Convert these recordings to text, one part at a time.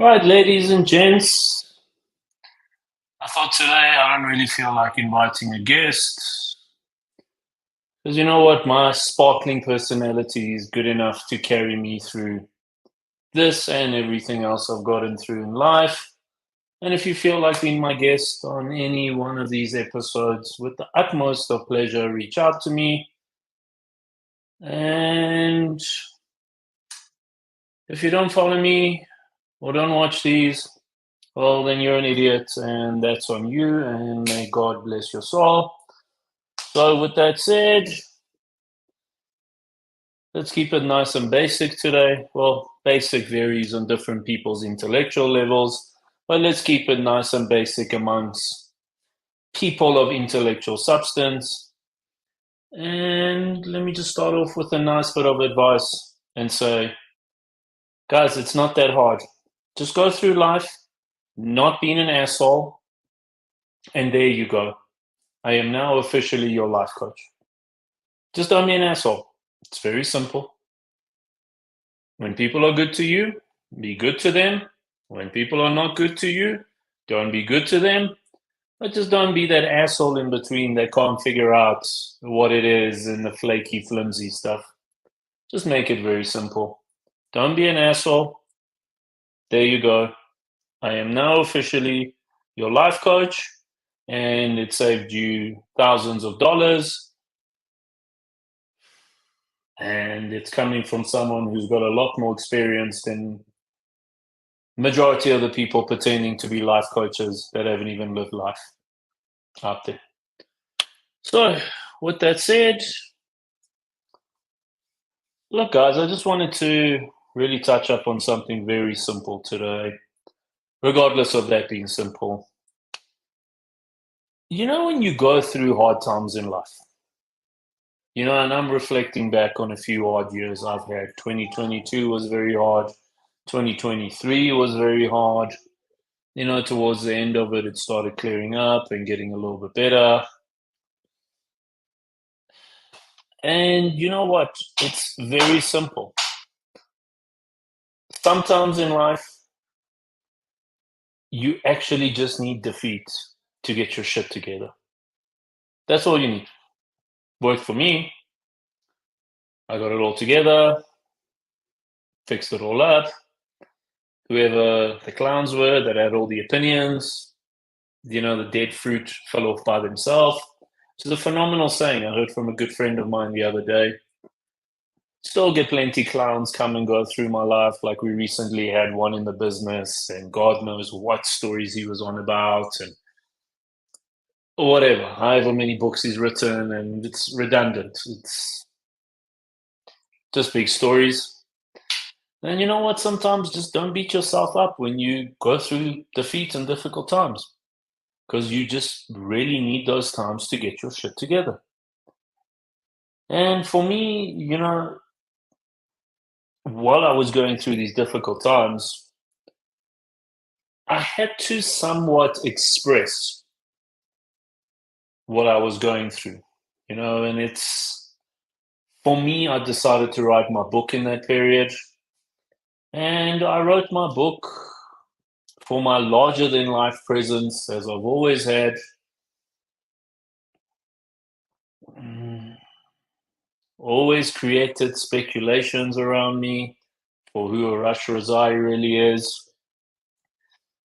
All right, ladies and gents. I thought today I don't really feel like inviting a guest because you know what? My sparkling personality is good enough to carry me through this and everything else I've gotten through in life. And if you feel like being my guest on any one of these episodes, with the utmost of pleasure, reach out to me. And if you don't follow me or don't watch these, well, then you're an idiot, and that's on you. And may God bless your soul. So, with that said, let's keep it nice and basic today. Well, basic varies on different people's intellectual levels, but let's keep it nice and basic amongst people of intellectual substance. And let me just start off with a nice bit of advice and say, guys, it's not that hard. Just go through life, not being an asshole, and there you go. I am now officially your life coach. Just don't be an asshole. It's very simple. When people are good to you, be good to them. When people are not good to you, don't be good to them. But just don't be that asshole in between that can't figure out what it is and the flaky, flimsy stuff. Just make it very simple. Don't be an asshole. There you go. I am now officially your life coach, and it saved you thousands of dollars. And it's coming from someone who's got a lot more experience than majority of the people pretending to be life coaches that haven't even lived life out there. So, with that said, look, guys, I just wanted to really touch up on something very simple today, regardless of that being simple. You know, when you go through hard times in life, and I'm reflecting back on a few hard years I've had. 2022 was very hard. 2023 was very hard. Towards the end of it, it started clearing up and getting a little bit better. And you know what? It's very simple. Sometimes in life, you actually just need defeat to get your shit together. That's all you need. Worked for me. I got it all together, fixed it all up. Whoever the clowns were that had all the opinions, the dead fruit fell off by themselves. Which is a phenomenal saying I heard from a good friend of mine the other day. Still get plenty clowns come and go through my life. Like we recently had one in the business, and God knows what stories he was on about, and whatever, however many books he's written, and it's redundant. It's just big stories. And you know what? Sometimes just don't beat yourself up when you go through defeat and difficult times, because you just really need those times to get your shit together. And for me, while I was going through these difficult times, I had to somewhat express what I was going through, and it's for me, I decided to write my book in that period. And I wrote my book for my larger than life presence, as I've always had. Mm, Always created speculations around me for who Arash Rezaei really is.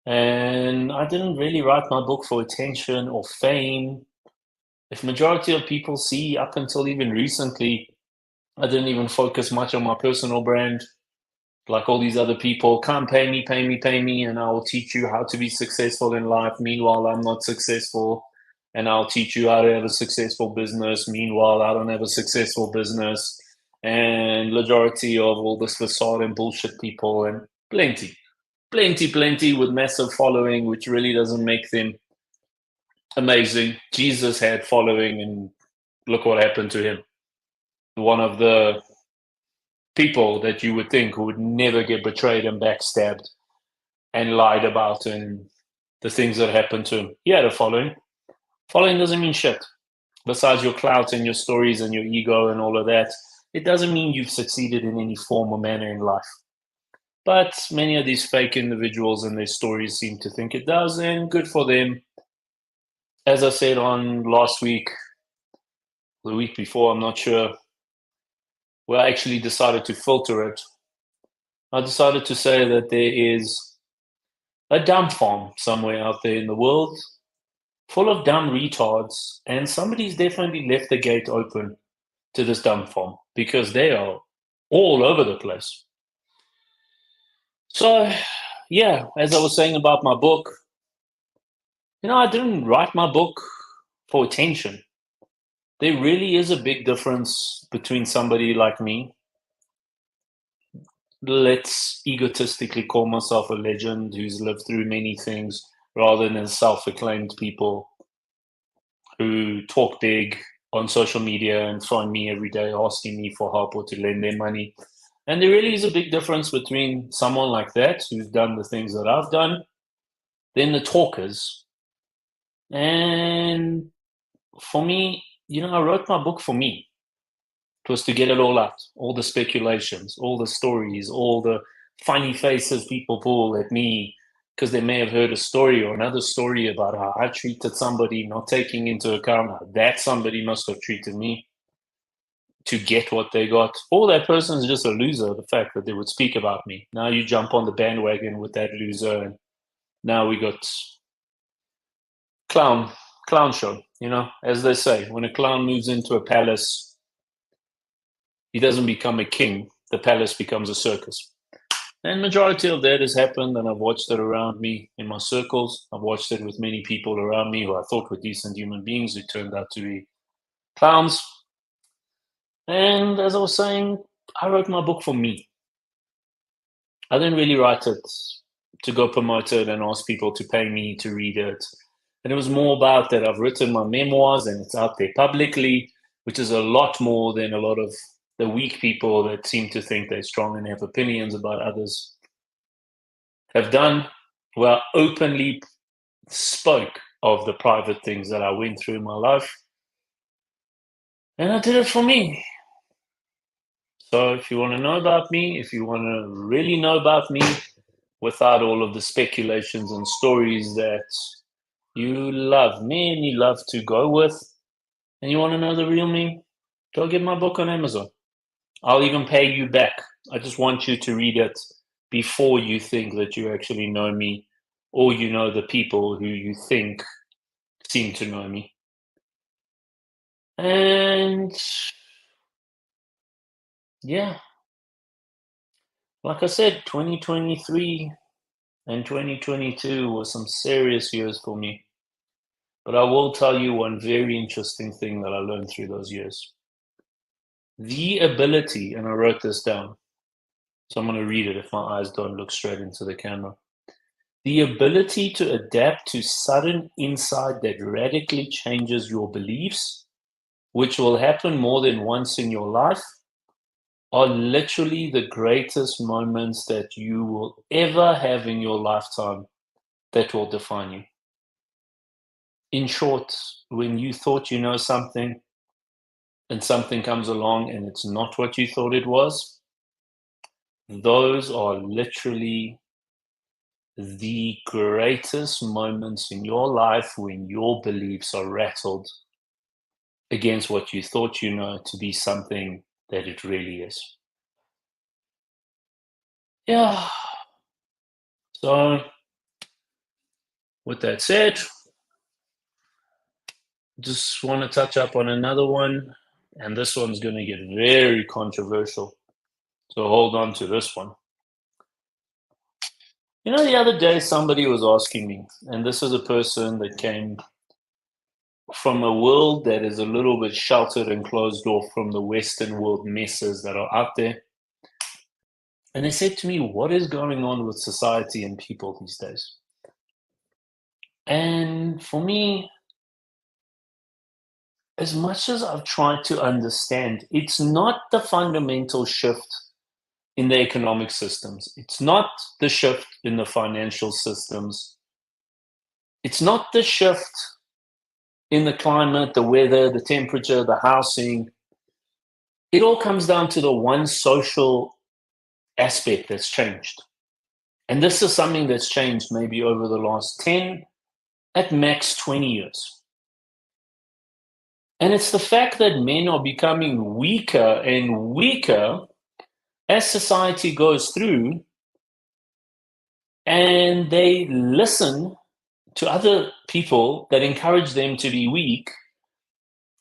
And I didn't really write my book for attention or fame. If majority of people see up until even recently, I didn't even focus much on my personal brand. Like all these other people, come pay me, pay me, pay me, and I will teach you how to be successful in life. Meanwhile, I'm not successful, and I'll teach you how to have a successful business. Meanwhile, I don't have a successful business. And majority of all this facade and bullshit people, and plenty with massive following, which really doesn't make them amazing. Jesus had following, and look what happened to him. One of the people that you would think who would never get betrayed and backstabbed and lied about and the things that happened to him. He had a following. Following doesn't mean shit. Besides your clout and your stories and your ego and all of that, it doesn't mean you've succeeded in any form or manner in life. But many of these fake individuals and their stories seem to think it does, and good for them. As I said on last week, the week before, I'm not sure, where I actually decided to filter it. I decided to say that there is a dumb farm somewhere out there in the world full of dumb retards, and somebody's definitely left the gate open to this dumb farm because they are all over the place. So, yeah, as I was saying about my book, I didn't write my book for attention. There really is a big difference between somebody like me, let's egotistically call myself a legend who's lived through many things, rather than self-acclaimed people who talk big on social media and phone me every day asking me for help or to lend their money. And there really is a big difference between someone like that who's done the things that I've done, then the talkers. And for me, I wrote my book for me. It was to get it all out, all the speculations, all the stories, all the funny faces people pull at me because they may have heard a story or another story about how I treated somebody, not taking into account how that somebody must have treated me to get what they got. Or that person is just a loser, the fact that they would speak about me. Now you jump on the bandwagon with that loser, and now we got clown, clown show. As they say, when a clown moves into a palace, he doesn't become a king. The palace becomes a circus. And majority of that has happened, and I've watched it around me in my circles. I've watched it with many people around me who I thought were decent human beings who turned out to be clowns. And as I was saying, I wrote my book for me. I didn't really write it to go promote it and ask people to pay me to read it. And it was more about that I've written my memoirs and it's out there publicly, which is a lot more than a lot of the weak people that seem to think they're strong and have opinions about others have done, where I openly spoke of the private things that I went through in my life. And I did it for me. So if you want to know about me, if you want to really know about me without all of the speculations and stories that many love to go with, and you want to know the real me, go get my book on Amazon. I'll even pay you back. I just want you to read it before you think that you actually know me, or you know the people who you think seem to know me. And yeah, like I said, 2023 and 2022 was some serious years for me. But I will tell you one very interesting thing that I learned through those years. The ability, and I wrote this down, so I'm going to read it if my eyes don't look straight into the camera. The ability to adapt to sudden insight that radically changes your beliefs, which will happen more than once in your life, are literally the greatest moments that you will ever have in your lifetime that will define you. In short, when you thought you know something and something comes along and it's not what you thought it was, those are literally the greatest moments in your life when your beliefs are rattled against what you thought you know to be something that it really is. Yeah. So, with that said, just want to touch up on another one, and this one's going to get very controversial. So, hold on to this one. The other day somebody was asking me, and this is a person that came from a world that is a little bit sheltered and closed off from the Western world messes that are out there. And they said to me, what is going on with society and people these days? And for me, as much as I've tried to understand, it's not the fundamental shift in the economic systems. It's not the shift in the financial systems. It's not the shift in the climate, the weather, the temperature, the housing. It all comes down to the one social aspect that's changed. And this is something that's changed maybe over the last 10, at max 20 years. And it's the fact that men are becoming weaker and weaker as society goes through, and they listen to other people that encourage them to be weak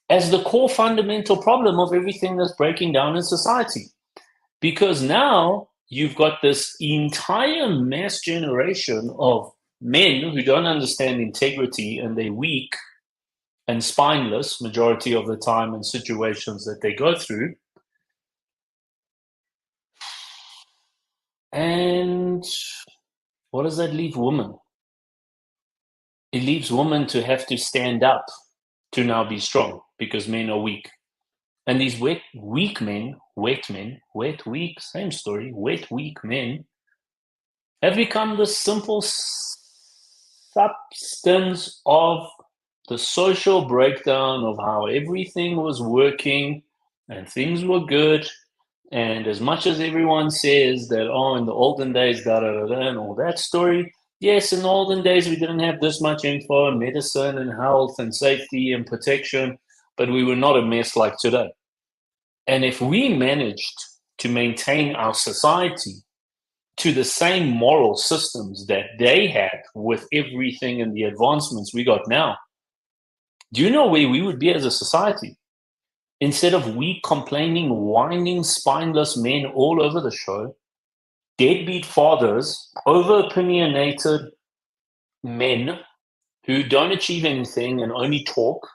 as the core fundamental problem of everything that's breaking down in society. Because now you've got this entire mass generation of men who don't understand integrity, and they're weak and spineless majority of the time in situations that they go through. And what does that leave women? It leaves women to have to stand up to now be strong because men are weak. And these weak men, wet, weak, same story, wet, weak men have become the simple substance of the social breakdown of how everything was working and things were good. And as much as everyone says that, oh, in the olden days, da da da da, and all that story, yes, in the olden days, we didn't have this much info and medicine and health and safety and protection, but we were not a mess like today. And if we managed to maintain our society to the same moral systems that they had with everything and the advancements we got now, do you know where we would be as a society? Instead of weak, complaining, whining, spineless men all over the show, deadbeat fathers, over opinionated men who don't achieve anything and only talk.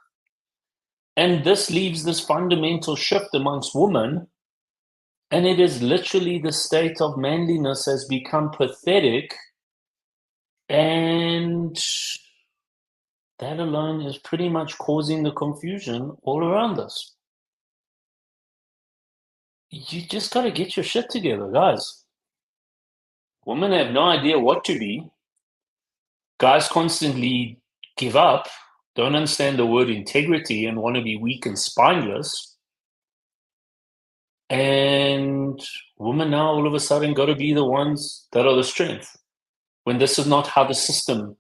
And this leaves this fundamental shift amongst women. And it is literally the state of manliness has become pathetic. And that alone is pretty much causing the confusion all around us. You just got to get your shit together, guys. Women have no idea what to be. Guys constantly give up, don't understand the word integrity, and want to be weak and spineless. And women now all of a sudden got to be the ones that are the strength, when this is not how the system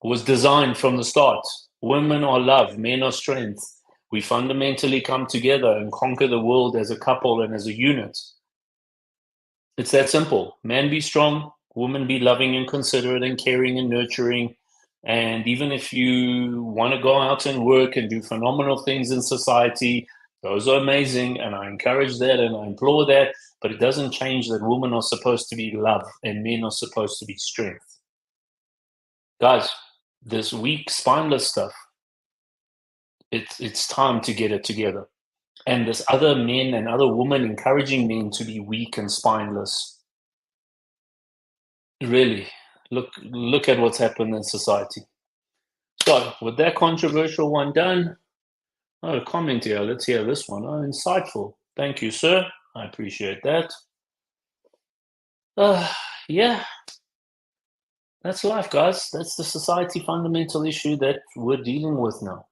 was designed from the start. Women are love, men are strength. We fundamentally come together and conquer the world as a couple and as a unit. It's that simple. Man be strong, woman be loving and considerate and caring and nurturing. And even if you want to go out and work and do phenomenal things in society, those are amazing. And I encourage that and I implore that. But it doesn't change that women are supposed to be love and men are supposed to be strength. Guys, this weak, spineless stuff, it's time to get it together. And this other men and other women encouraging men to be weak and spineless. Really, look at what's happened in society. So, with that controversial one done, oh, a comment here. Let's hear this one. Oh, insightful. Thank you, sir. I appreciate that. Uh, yeah, that's life, guys. That's the society fundamental issue that we're dealing with now.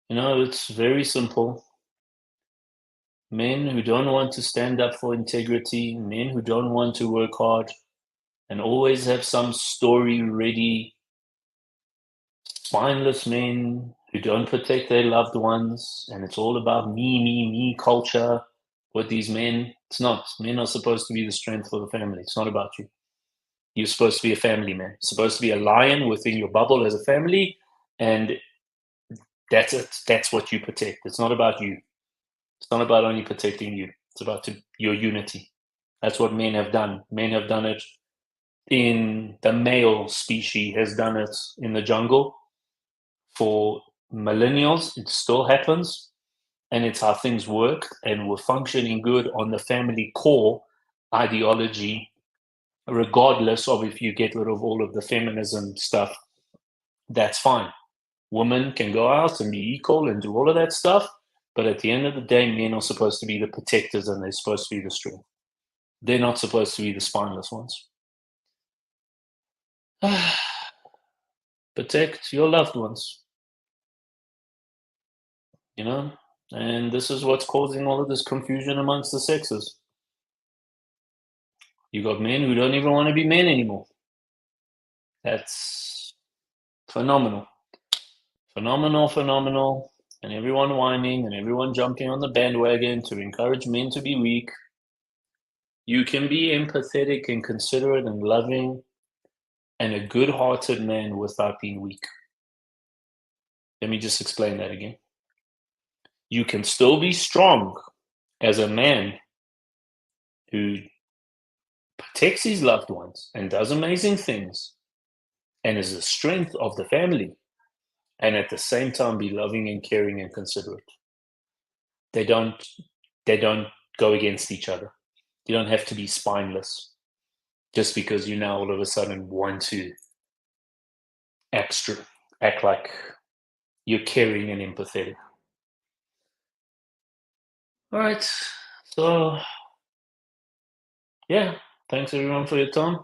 You know, it's very simple. Men who don't want to stand up for integrity, men who don't want to work hard, and always have some story ready, spineless men who don't protect their loved ones, and it's all about me culture with these men. It's not. Men are supposed to be the strength for the family. It's not about you. You're supposed to be a family man. You're supposed to be a lion within your bubble as a family, and that's it. That's what you protect. It's not about you. It's not about only protecting you. It's about your unity. That's what men have done. Men have done it in the male species, has done it in the jungle for millennials. It still happens, and it's how things work. And we're functioning good on the family core ideology, regardless of if you get rid of all of the feminism stuff. That's fine. Women can go out and be equal and do all of that stuff. But at the end of the day, men are supposed to be the protectors and they're supposed to be the strength. They're not supposed to be the spineless ones. Protect your loved ones, you know? And this is what's causing all of this confusion amongst the sexes. You got men who don't even want to be men anymore. That's phenomenal. Phenomenal. And everyone whining and everyone jumping on the bandwagon to encourage men to be weak. You can be empathetic and considerate and loving and a good-hearted man without being weak. Let me just explain that again. You can still be strong as a man who protects his loved ones and does amazing things and is the strength of the family, and at the same time be loving and caring and considerate. They don't go against each other. You don't have to be spineless just because you now all of a sudden want to act like you're caring and empathetic. All right. So yeah, thanks everyone for your time.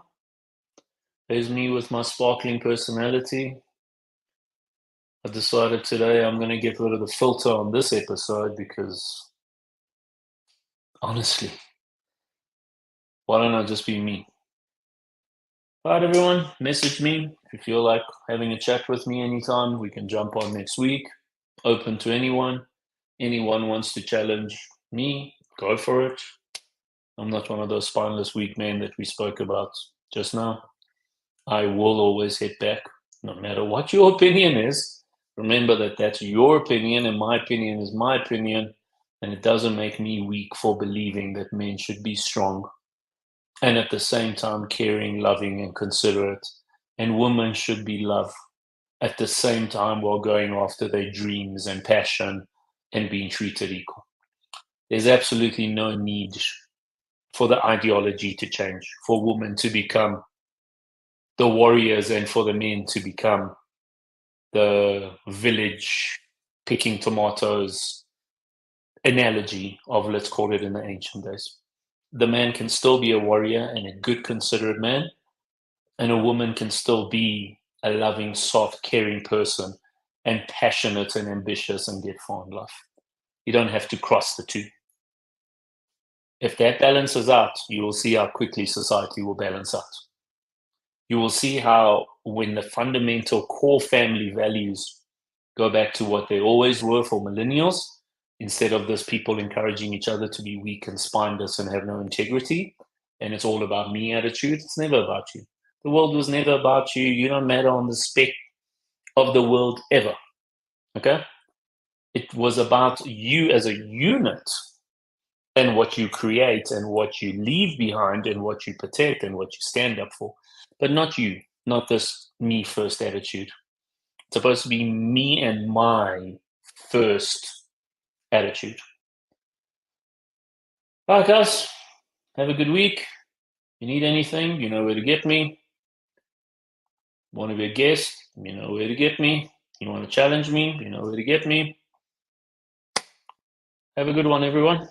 There's me with my sparkling personality. I decided today I'm going to get rid of the filter on this episode because honestly, why don't I just be me? All right, everyone, message me if you feel like having a chat with me anytime. We can jump on next week. Open to anyone. Anyone wants to challenge me, go for it. I'm not one of those spineless weak men that we spoke about just now. I will always hit back, no matter what your opinion is. Remember that that's your opinion, and my opinion is my opinion, and it doesn't make me weak for believing that men should be strong and at the same time caring, loving, and considerate, and women should be loved at the same time while going after their dreams and passion and being treated equal. There's absolutely no need for the ideology to change, for women to become the warriors and for the men to become the village picking tomatoes analogy of, let's call it, in the ancient days. The man can still be a warrior and a good, considerate man, and a woman can still be a loving, soft, caring person and passionate and ambitious and get far in life. You don't have to cross the two. If that balances out, you will see how quickly society will balance out. You will see how when the fundamental core family values go back to what they always were for millennials, instead of this people encouraging each other to be weak and spineless and have no integrity, and it's all about me attitude, it's never about you. The world was never about you. You don't matter on the spec of the world ever. Okay? It was about you as a unit and what you create and what you leave behind and what you protect and what you stand up for. But not you, not this me first attitude. It's supposed to be me and my first attitude. All right, guys, have a good week. If you need anything, you know where to get me. Want to be a guest, you know where to get me. You want to challenge me, you know where to get me. Have a good one, everyone.